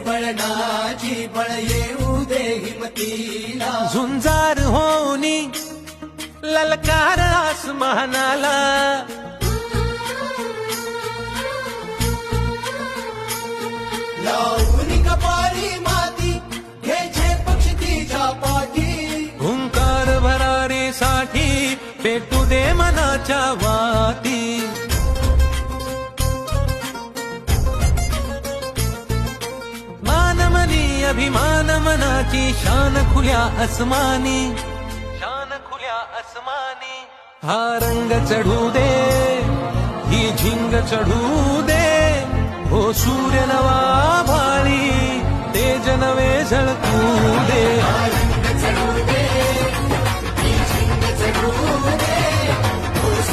बळणाची बळ येऊ दे हिमतीला झुंजार होनी ललकार आसमानाला लावून कपारी माती घ्यायचे पक्ष तिच्या पाठी हुंकार भरारीसाठी पेटू दे मनाच्या वाती मानमनी अभिमान मनाची शान खुल्या आसमानी शान खुल्या आसमानी हा रंग चढू दे ही झिंग चढू दे हो सूर्य नवा भाळी तेज नवे झळक